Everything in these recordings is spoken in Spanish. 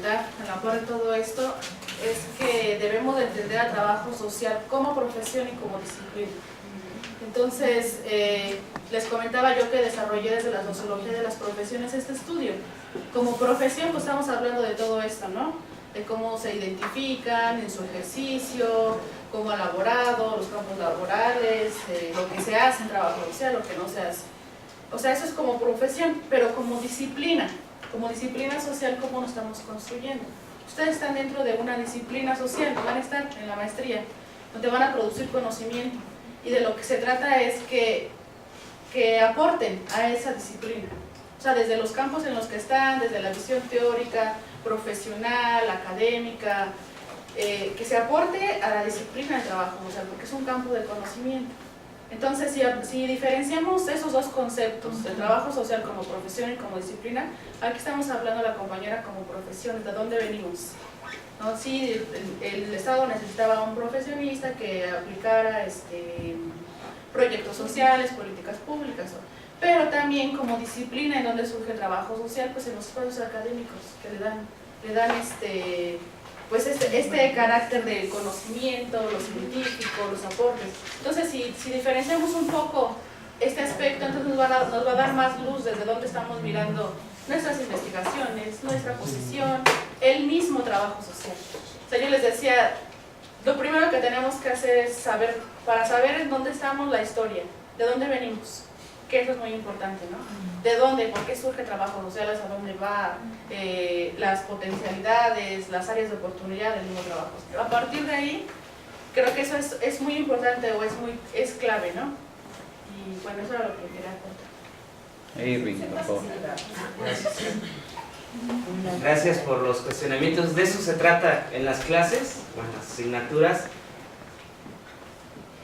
comentar a la par de todo esto es que debemos de entender al trabajo social como profesión y como disciplina. Entonces, les comentaba yo que desarrollé desde la sociología de las profesiones este estudio. Como profesión, pues estamos hablando de todo esto, ¿no? De cómo se identifican en su ejercicio, cómo ha laborado, los campos laborales, lo que se hace en trabajo social, lo que no se hace. O sea, eso es como profesión, pero como disciplina social, ¿cómo nos estamos construyendo? Ustedes están dentro de una disciplina social, van a estar en la maestría, donde van a producir conocimiento. Y de lo que se trata es que aporten a esa disciplina. O sea, desde los campos en los que están, desde la visión teórica, profesional, académica, que se aporte a la disciplina del trabajo social, porque es un campo de conocimiento. Entonces, si diferenciamos esos dos conceptos, el trabajo social como profesión y como disciplina, aquí estamos hablando la compañera como profesión, ¿de dónde venimos? ¿No? Sí, el Estado necesitaba un profesionista que aplicara proyectos sociales, políticas públicas, pero también como disciplina en donde surge el trabajo social, pues en los espacios académicos que le dan este carácter de conocimiento, lo científico, los aportes. Entonces, si diferenciamos un poco este aspecto, entonces nos va a dar más luz desde dónde estamos mirando nuestras investigaciones, nuestra posición, el mismo trabajo social. O sea, yo les decía, lo primero que tenemos que hacer es saber, para saber en dónde estamos, la historia, de dónde venimos, que eso es muy importante, ¿no? ¿De dónde? ¿Por qué surge trabajo social? ¿A dónde va? Las potencialidades, las áreas de oportunidad del mismo trabajo. A partir de ahí, creo que eso es muy importante o es clave, ¿no? Y bueno, eso era lo que quería contar. Irving, por favor. Gracias. Gracias por los cuestionamientos. De eso se trata en las clases, o en las asignaturas.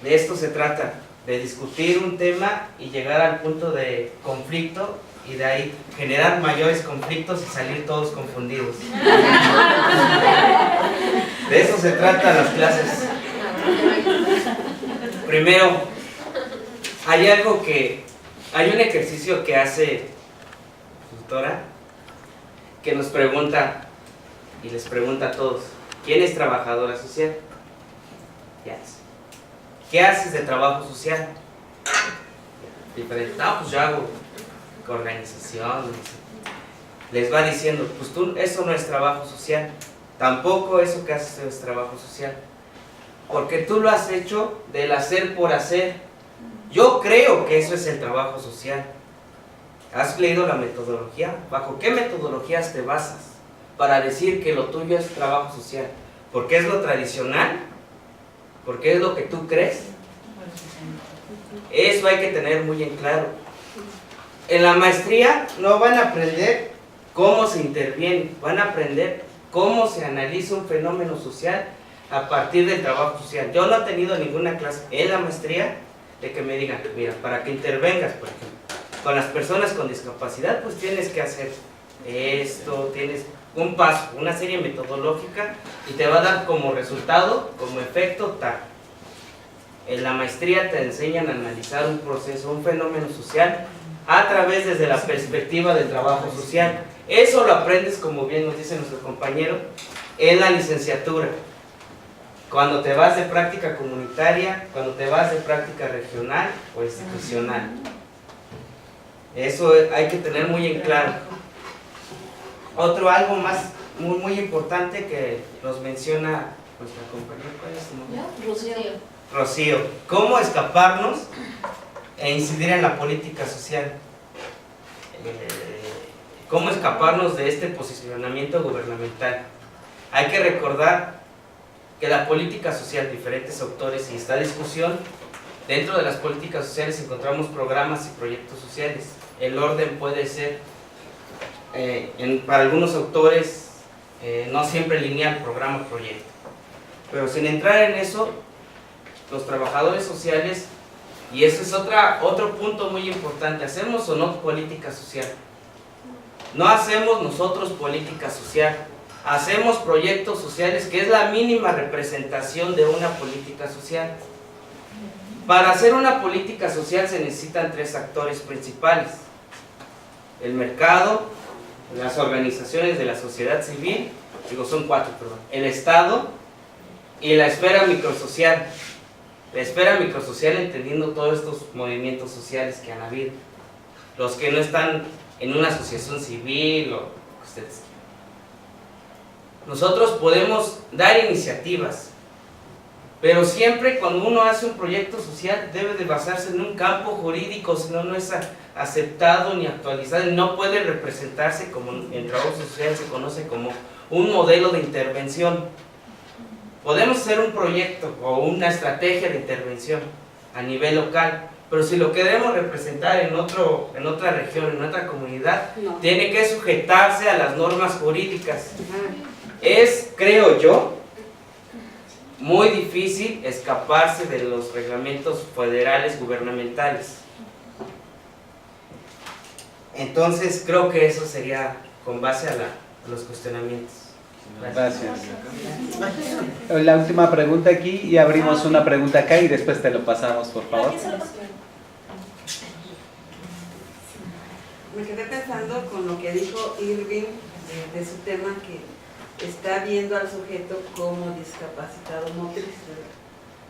De esto se trata, de discutir un tema y llegar al punto de conflicto y de ahí generar mayores conflictos y salir todos confundidos. De eso se trata las clases. Primero, hay un ejercicio que hace su tutora que nos pregunta y les pregunta a todos: ¿quién es trabajadora social? ¿Qué haces de trabajo social? Diferente. No, pues yo hago organización. Les va diciendo, pues eso no es trabajo social. Tampoco eso que haces es trabajo social. Porque tú lo has hecho del hacer por hacer. Yo creo que eso es el trabajo social. ¿Has leído la metodología? ¿Bajo qué metodologías te basas para decir que lo tuyo es trabajo social? ¿Porque es lo tradicional? ¿Porque es lo que tú crees? Eso hay que tener muy en claro. En la maestría no van a aprender cómo se interviene, van a aprender cómo se analiza un fenómeno social a partir del trabajo social. Yo no he tenido ninguna clase en la maestría de que me digan, mira, para que intervengas, por ejemplo, con las personas con discapacidad, pues tienes que hacer esto, tienes un paso, una serie metodológica y te va a dar como resultado, como efecto tal. En la maestría te enseñan a analizar un proceso, un fenómeno social a través desde la perspectiva del trabajo social. Eso lo aprendes, como bien nos dice nuestro compañero, en la licenciatura. Cuando te vas de práctica comunitaria, cuando te vas de práctica regional o institucional. Eso hay que tener muy en claro. Algo más muy importante que nos menciona nuestra compañera, ¿cuál es su nombre? Rocío. ¿Cómo escaparnos e incidir en la política social? ¿Cómo escaparnos de este posicionamiento gubernamental? Hay que recordar que la política social, diferentes autores y esta discusión, dentro de las políticas sociales encontramos programas y proyectos sociales. El orden puede ser, para algunos autores, no siempre lineal, programa-proyecto. Pero sin entrar en eso, los trabajadores sociales, y eso es otro punto muy importante, ¿hacemos o no política social? No hacemos nosotros política social, hacemos proyectos sociales, que es la mínima representación de una política social. Para hacer una política social se necesitan tres actores principales: el mercado, las organizaciones de la sociedad civil, son 4, perdón, el Estado y la esfera microsocial. La esfera microsocial entendiendo todos estos movimientos sociales que han habido, los que no están en una asociación civil o ustedes quieran. Nosotros podemos dar iniciativas, pero siempre cuando uno hace un proyecto social debe de basarse en un campo jurídico, si no, no es aceptado ni actualizado y no puede representarse como en trabajo social se conoce como un modelo de intervención. Podemos hacer un proyecto o una estrategia de intervención a nivel local, pero si lo queremos representar en otra región, en otra comunidad, tiene que sujetarse a las normas jurídicas. Es, creo yo, muy difícil escaparse de los reglamentos federales gubernamentales. Entonces creo que eso sería con base a los cuestionamientos. Gracias. La última pregunta aquí y abrimos una pregunta acá y después te lo pasamos, por favor. Me quedé pensando con lo que dijo Irving de su tema, que está viendo al sujeto como discapacitado motriz.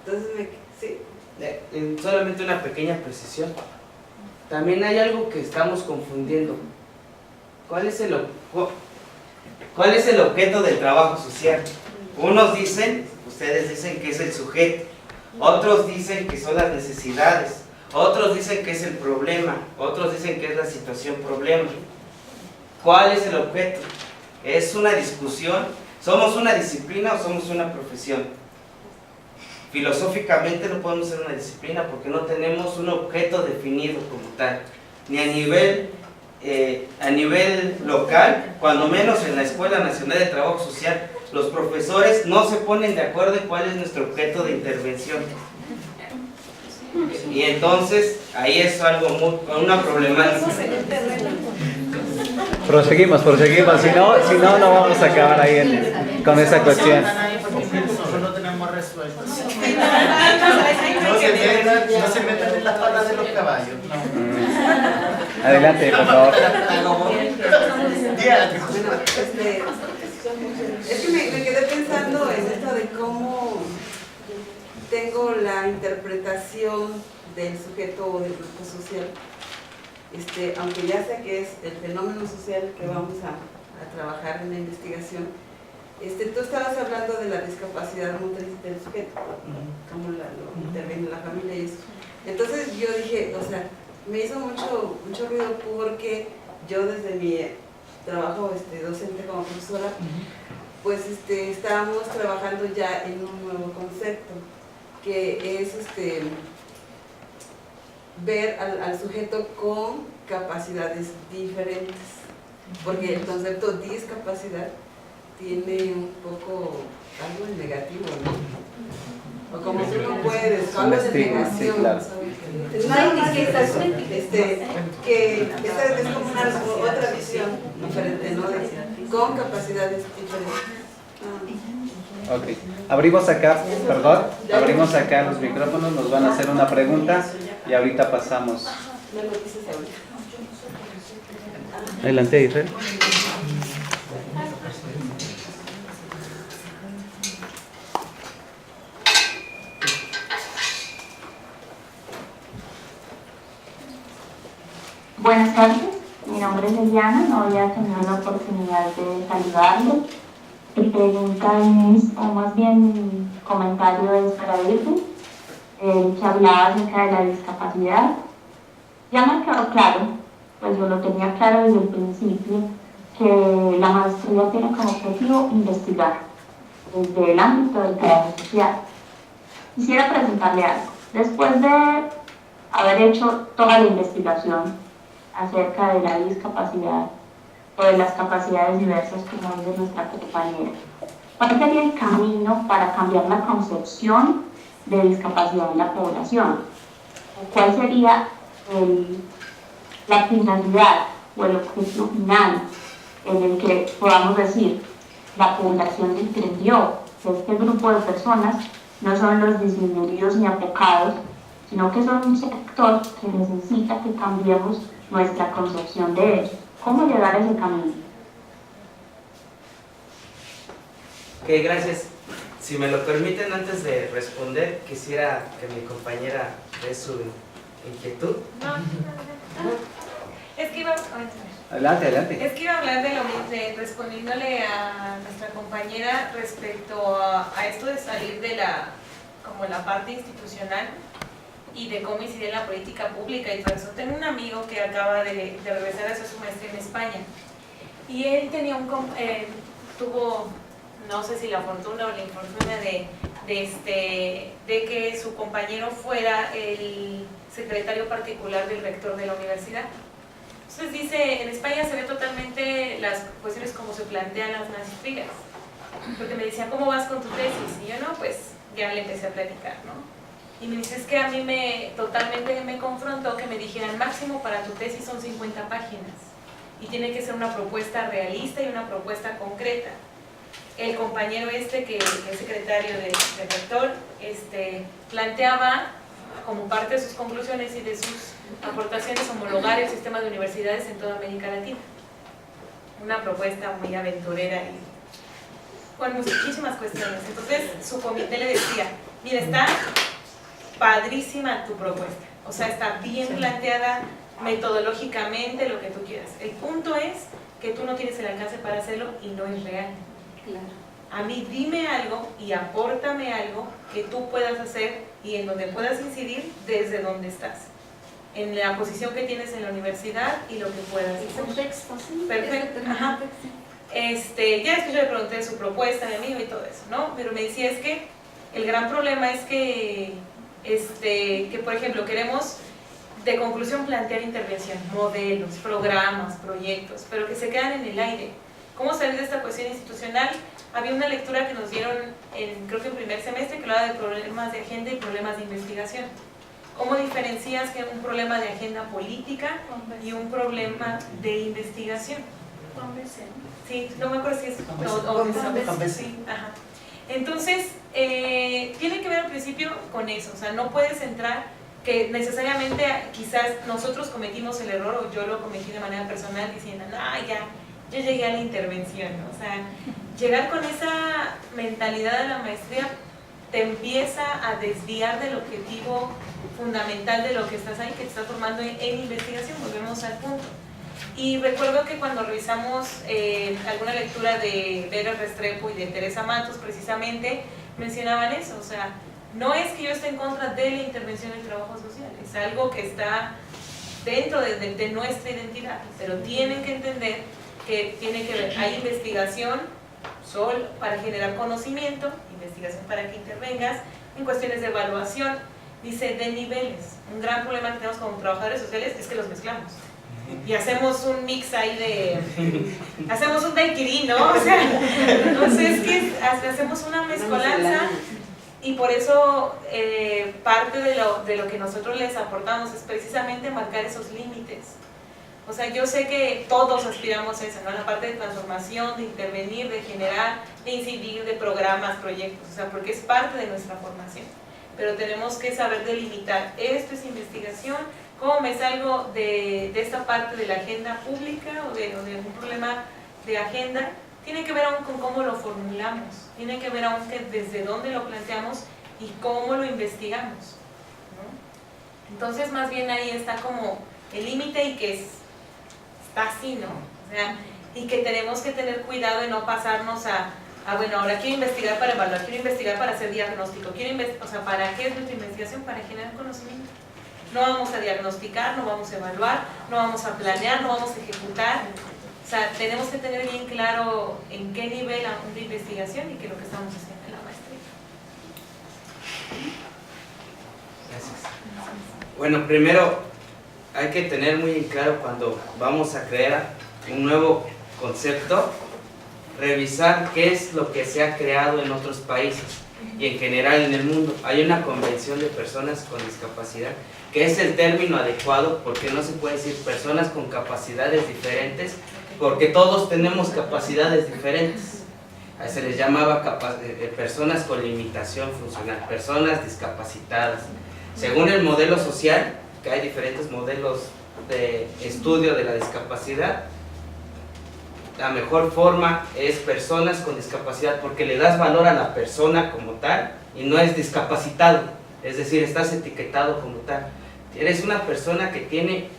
Entonces, ¿sí? Solamente una pequeña precisión. También hay algo que estamos confundiendo. ¿Cuál es el objeto del trabajo social? Unos dicen, ustedes dicen que es el sujeto, otros dicen que son las necesidades, otros dicen que es el problema, otros dicen que es la situación problema. ¿Cuál es el objeto? Es una discusión. ¿Somos una disciplina o somos una profesión? Filosóficamente no podemos ser una disciplina porque no tenemos un objeto definido como tal, ni a nivel local, cuando menos en la Escuela Nacional de Trabajo Social, los profesores no se ponen de acuerdo en cuál es nuestro objeto de intervención. Y entonces ahí es algo una problemática. Proseguimos, si no, no vamos a acabar ahí con esa cuestión. No tenemos resuelto. No se metan en las patas de los caballos. Adelante, por favor. Es que me quedé pensando en esto de cómo tengo la interpretación del sujeto o del grupo social. Aunque ya sé que es el fenómeno social que vamos a trabajar en la investigación, tú estabas hablando de la discapacidad motriz del sujeto, cómo lo interviene la familia y eso. Entonces yo dije, o sea, me hizo mucho ruido porque yo desde mi trabajo docente como profesora, pues estábamos trabajando ya en un nuevo concepto, que es ver al sujeto con capacidades diferentes, porque el concepto discapacidad tiene un poco algo de negativo, ¿no? O como tú no puedes, algo de negación, sí, claro. ¿sabes? Nada más que que esta es como otra visión diferente, ¿no? Con capacidades diferentes. Ok, abrimos acá los micrófonos, nos van a hacer una pregunta y ahorita pasamos. Adelante, Israel. Buenas tardes, mi nombre es Eliana, no había tenido la oportunidad de saludarlo. Mi pregunta es, o más bien mi comentario es para Irving, que hablaba acerca de la discapacidad. Ya me quedó claro, pues yo lo tenía claro desde el principio, que la maestría tiene como objetivo investigar desde el ámbito del trabajo social. Quisiera preguntarle algo. Después de haber hecho toda la investigación acerca de la discapacidad o de las capacidades diversas, como dice nuestra compañera, ¿cuál sería el camino para cambiar la concepción de discapacidad en la población? ¿Cuál sería la finalidad o el objetivo final en el que podamos decir la población entendió que este grupo de personas no son los disminuidos ni apocados, sino que son un sector que necesita que cambiemos nuestra concepción de ellos? ¿Cómo llegar a ese camino? Ok, gracias. Si me lo permiten, antes de responder, quisiera que mi compañera dé su inquietud. Es que iba, Adelante. es que iba a hablar de lo mismo, respondiéndole a nuestra compañera respecto a esto de salir de como la parte institucional y de cómo incidir en la política pública y todo eso. Tengo un amigo que acaba de regresar a hacer su maestría en España y él tenía tuvo, no sé si la fortuna o la infortuna de que su compañero fuera el secretario particular del rector de la universidad. Entonces dice, en España se ve totalmente las cuestiones como se plantean las maestrías, porque me decían, ¿cómo vas con tu tesis? Y yo, no, pues ya le empecé a platicar, ¿no? Y me dice, es que a mí totalmente me confrontó que me dijeran, máximo para tu tesis son 50 páginas, y tiene que ser una propuesta realista y una propuesta concreta. El compañero que es secretario del rector, planteaba como parte de sus conclusiones y de sus aportaciones homologar el sistema de universidades en toda América Latina. Una propuesta muy aventurera y con muchísimas cuestiones. Entonces su comité le decía, mira, está padrísima tu propuesta, o sea, está bien planteada metodológicamente, lo que tú quieras. El punto es que tú no tienes el alcance para hacerlo y no es real. A mí dime algo y apórtame algo que tú puedas hacer y en donde puedas incidir desde donde estás, en la posición que tienes en la universidad y lo que puedas hacer. Contexto, sí. Perfecto. Ajá. Ya después yo le pregunté su propuesta a mi amigo y todo eso, ¿no? Pero me decía, es que el gran problema es que por ejemplo, queremos de conclusión plantear intervención, modelos, programas, proyectos, pero que se quedan en el aire. ¿Cómo salir de esta cuestión institucional? Había una lectura que nos dieron, creo que en primer semestre, que hablaba de problemas de agenda y problemas de investigación. ¿Cómo diferencias que un problema de agenda política y un problema de investigación? Sí, no me acuerdo si es... Sí, ajá. Entonces, tiene que ver al principio con eso, o sea, no puedes entrar que necesariamente quizás nosotros cometimos el error o yo lo cometí de manera personal diciendo, yo llegué a la intervención, ¿no? O sea, llegar con esa mentalidad de la maestría te empieza a desviar del objetivo fundamental de lo que estás ahí, que te estás formando en investigación. Volvemos al punto. Y recuerdo que cuando revisamos alguna lectura de Vera Restrepo y de Teresa Matos, precisamente mencionaban eso, o sea, no es que yo esté en contra de la intervención en el trabajo social, es algo que está dentro de nuestra identidad, pero tienen que entender que tiene que ver, hay investigación solo para generar conocimiento, investigación para que intervengas en cuestiones de evaluación, dice de niveles. Un gran problema que tenemos como trabajadores sociales es que los mezclamos y hacemos un mix ahí hacemos un daiquiri, ¿no? O sea, entonces que hacemos una mezcolanza y por eso parte de lo que nosotros les aportamos es precisamente marcar esos límites. O sea, yo sé que todos aspiramos a eso, ¿no? La parte de transformación, de intervenir, de generar, de incidir, de programas, proyectos, o sea, porque es parte de nuestra formación. Pero tenemos que saber delimitar, esto es investigación, cómo me salgo de esta parte de la agenda pública o de un problema de agenda, tiene que ver aún con cómo lo formulamos, tiene que ver aún que desde dónde lo planteamos y cómo lo investigamos, ¿no? Entonces, más bien ahí está como el límite y que está así, ¿no? O sea, y que tenemos que tener cuidado de no pasarnos bueno, ahora quiero investigar para evaluar, quiero investigar para hacer diagnóstico, o sea, ¿para qué es nuestra investigación? Para generar conocimiento. No vamos a diagnosticar, no vamos a evaluar, no vamos a planear, no vamos a ejecutar. O sea, tenemos que tener bien claro en qué nivel aún de investigación y qué es lo que estamos haciendo en la maestría. Gracias. Bueno, primero hay que tener muy en claro cuando vamos a crear un nuevo concepto, revisar qué es lo que se ha creado en otros países y en general en el mundo. Hay una convención de personas con discapacidad que es el término adecuado porque no se puede decir personas con capacidades diferentes porque todos tenemos capacidades diferentes. Se les llamaba personas con limitación funcional, personas discapacitadas. Según el modelo social, que hay diferentes modelos de estudio de la discapacidad, la mejor forma es personas con discapacidad, porque le das valor a la persona como tal y no es discapacitado, es decir, estás etiquetado como tal. Eres una persona que tiene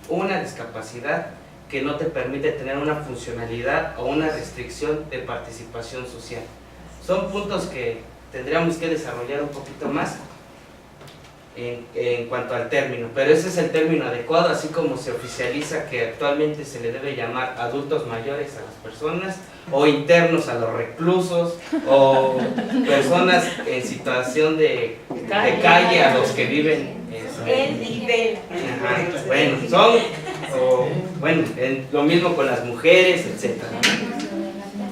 una discapacidad que no te permite tener una funcionalidad o una restricción de participación social. Son puntos que tendríamos que desarrollar un poquito más en cuanto al término, pero ese es el término adecuado, así como se oficializa que actualmente se le debe llamar adultos mayores a las personas, o internos a los reclusos, o personas en situación de calle a los que viven bueno, son, lo mismo con las mujeres, etc.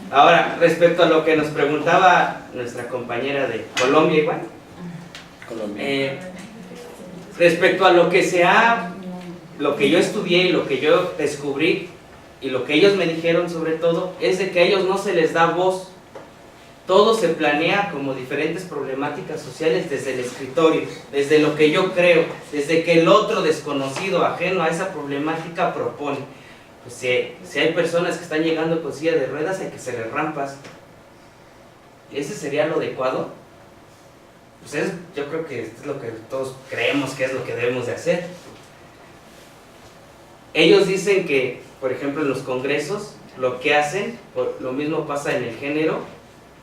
Ahora, respecto a lo que nos preguntaba nuestra compañera de Colombia, igual, respecto a lo que yo estudié y lo que yo descubrí y lo que ellos me dijeron sobre todo, es de que a ellos no se les da voz. Todo se planea como diferentes problemáticas sociales desde el escritorio, desde lo que yo creo, desde que el otro desconocido, ajeno a esa problemática propone. Pues si hay personas que están llegando con silla de ruedas, hay que hacerles rampas. ¿Ese sería lo adecuado? Pues yo creo que esto es lo que todos creemos que es lo que debemos de hacer. Ellos dicen que, por ejemplo, en los congresos, lo que hacen, lo mismo pasa en el género,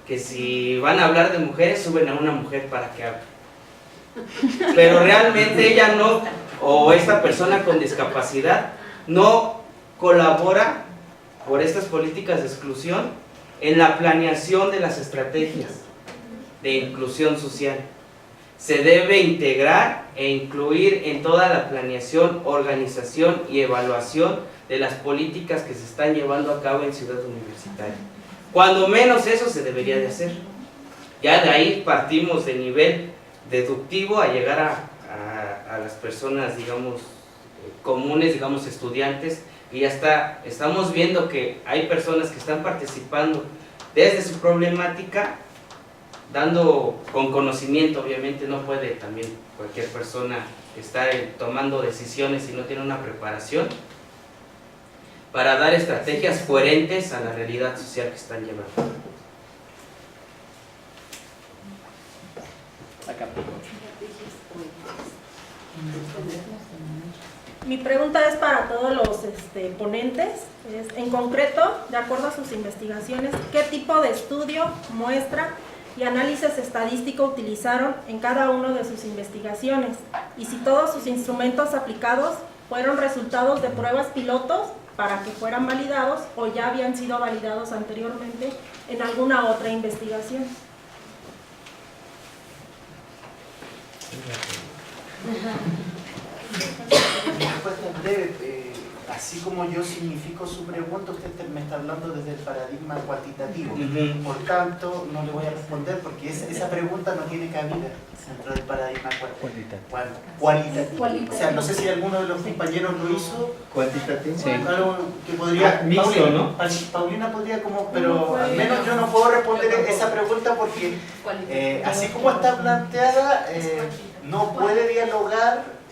que si van a hablar de mujeres, suben a una mujer para que hable. Pero realmente ella no, o esta persona con discapacidad, no colabora por estas políticas de exclusión en la planeación de las estrategias de inclusión social. Se debe integrar e incluir en toda la planeación, organización y evaluación de las políticas que se están llevando a cabo en Ciudad Universitaria. Cuando menos eso se debería de hacer. Ya de ahí partimos de nivel deductivo a llegar a las personas, digamos, comunes, digamos, estudiantes, y ya estamos viendo que hay personas que están participando desde su problemática, dando con conocimiento. Obviamente no puede también cualquier persona estar tomando decisiones si no tiene una preparación para dar estrategias coherentes a la realidad social que están llevando. Acá. Mi pregunta es para todos los ponentes. En concreto, de acuerdo a sus investigaciones, ¿qué tipo de estudio, muestra y análisis estadístico utilizaron en cada una de sus investigaciones? Y si todos sus instrumentos aplicados fueron resultados de pruebas pilotos para que fueran validados o ya habían sido validados anteriormente en alguna otra investigación. Respuesta breve. Así como yo significo su pregunta, usted me está hablando desde el paradigma cuantitativo. Por tanto, no le voy a responder porque esa pregunta no tiene cabida dentro del paradigma cualitativo. O sea, no sé si alguno de los compañeros lo hizo. Cuantitativo. Sí. Algo que podría... Mixto, Paulina, ¿no? Paulina podría pero al menos yo no puedo responder esa pregunta porque así como está planteada, no puede dialogar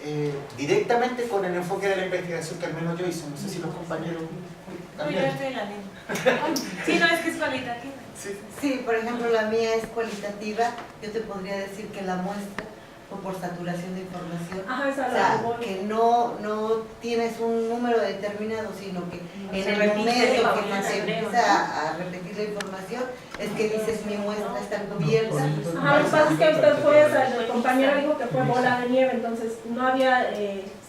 directamente con el enfoque de la investigación que al menos yo hice. No sé si los compañeros también. Yo estoy en la misma. Sí, no, es que es cualitativa. Sí, por ejemplo, la mía es cualitativa. Yo te podría decir que la muestra o por saturación de información. Ajá, esa o sea, que no tienes un número determinado, sino que en se el repite momento la que información, se empieza a repetir la información, es que dices mi muestra está cubierta. Ajá, lo que pasa es que usted fue, el compañero dijo que fue bola de nieve, entonces no había,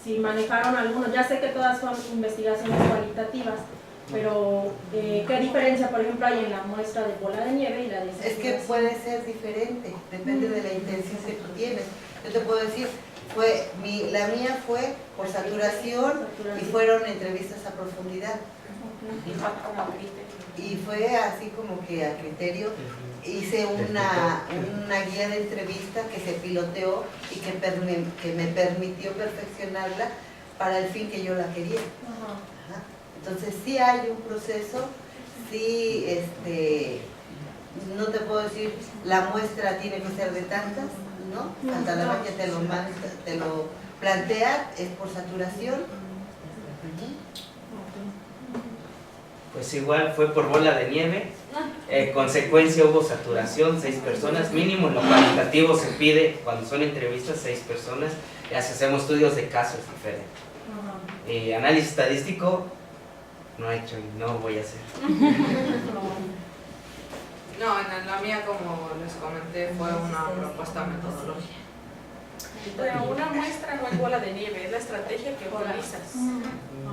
si manejaron algunos, ya sé que todas son investigaciones cualitativas, pero ¿qué diferencia, por ejemplo, hay en la muestra de bola de nieve y la de Es que puede ser diferente, depende de la intención que tú tienes. Yo te puedo decir, la mía fue por saturación y fueron entrevistas a profundidad. Y fue así como que a criterio. Hice una guía de entrevista que se piloteó y que me permitió perfeccionarla para el fin que yo la quería. Ajá. Entonces sí hay un proceso, sí, no te puedo decir la muestra tiene que ser de tantas, ¿no? Santa Lavalle te lo plantea, es por saturación. pues igual fue por bola de nieve. Consecuencia hubo saturación, 6 personas, mínimo en lo cualitativo se pide cuando son entrevistas 6 personas, ya si hacemos estudios de casos es diferente. Análisis estadístico no he hecho y no voy a hacer. No, en la mía, como les comenté, fue una propuesta metodológica. Bueno, una muestra no es bola de nieve, es la estrategia que utilizas.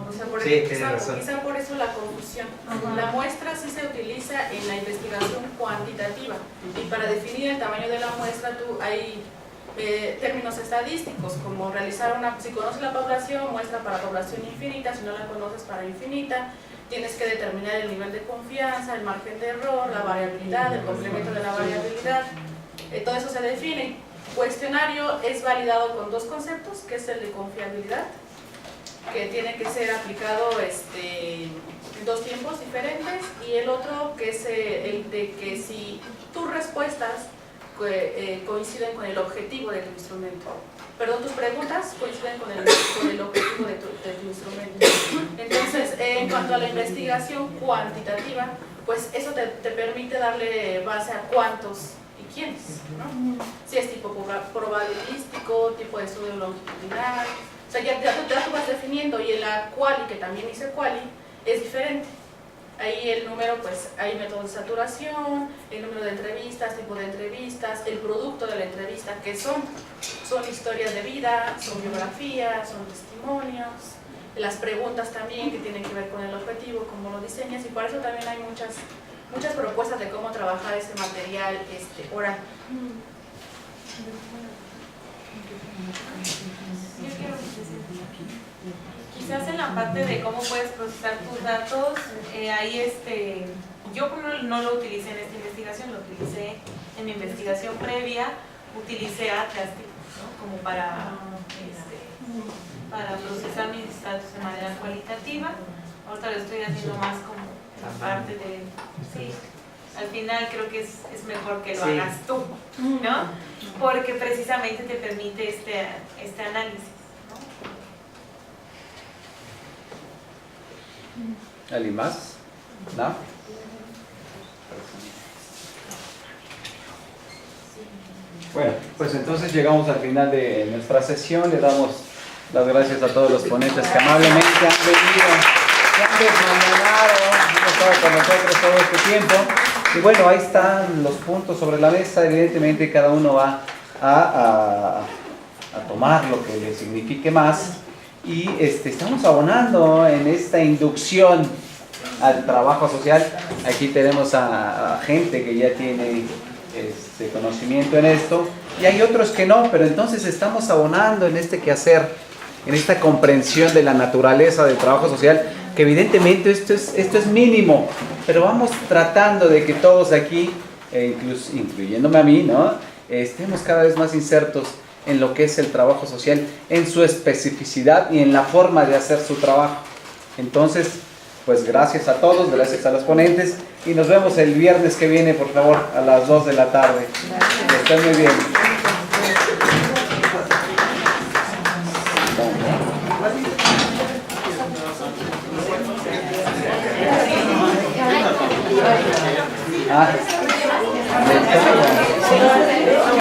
O sea, Sí, tienes razón. quizá por eso la confusión. La muestra sí se utiliza en la investigación cuantitativa y para definir el tamaño de la muestra hay términos estadísticos como realizar si conoces la población, muestra para población infinita, si no la conoces para infinita. Tienes que determinar el nivel de confianza, el margen de error, la variabilidad, el complemento de la variabilidad. Todo eso se define. Cuestionario es validado con 2 conceptos, que es el de confiabilidad, que tiene que ser aplicado en 2 tiempos diferentes, y el otro que es el de que si tus respuestas coinciden con el objetivo de tu instrumento. Perdón, tus preguntas coinciden con el objetivo de tu instrumento. Entonces, en cuanto a la investigación cuantitativa, pues eso te permite darle base a cuántos y quiénes, ¿no? Si es tipo probabilístico, tipo de estudio longitudinal, o sea, ya tú vas definiendo, y en la quali, que también hice quali, es diferente. Ahí el número, pues hay método de saturación, el número de entrevistas, tipo de entrevistas, el producto de la entrevista, que son historias de vida, son biografías, son testimonios, las preguntas también que tienen que ver con el objetivo, cómo lo diseñas, y por eso también hay muchas propuestas de cómo trabajar ese material oral. Quizás en la parte de cómo puedes procesar tus datos, ahí yo no lo utilicé en esta investigación, lo utilicé en mi investigación previa, utilicé Atlas, ¿no? Como para procesar mis datos de manera cualitativa. Ahorita lo estoy haciendo más como la parte de, sí, al final creo que es mejor que lo hagas tú, ¿no? Porque precisamente te permite este análisis. ¿Alguien más? ¿No? Bueno, pues entonces llegamos al final de nuestra sesión. Le damos las gracias a todos los ponentes que amablemente han venido, que han desmañanado, han estado con nosotros todo este tiempo. Y bueno, ahí están los puntos sobre la mesa. Evidentemente cada uno va a tomar lo que le signifique más. Y estamos abonando en esta inducción al trabajo social. Aquí tenemos a gente que ya tiene conocimiento en esto, y hay otros que no, pero entonces estamos abonando en este quehacer, en esta comprensión de la naturaleza del trabajo social, que evidentemente esto es mínimo, pero vamos tratando de que todos aquí, incluyéndome a mí, ¿no? Estemos cada vez más insertos en lo que es el trabajo social, en su especificidad y en la forma de hacer su trabajo. Entonces, pues gracias a todos, gracias a los ponentes, y nos vemos el viernes que viene, por favor, a las 2 de la tarde. Que estén muy bien. Ah.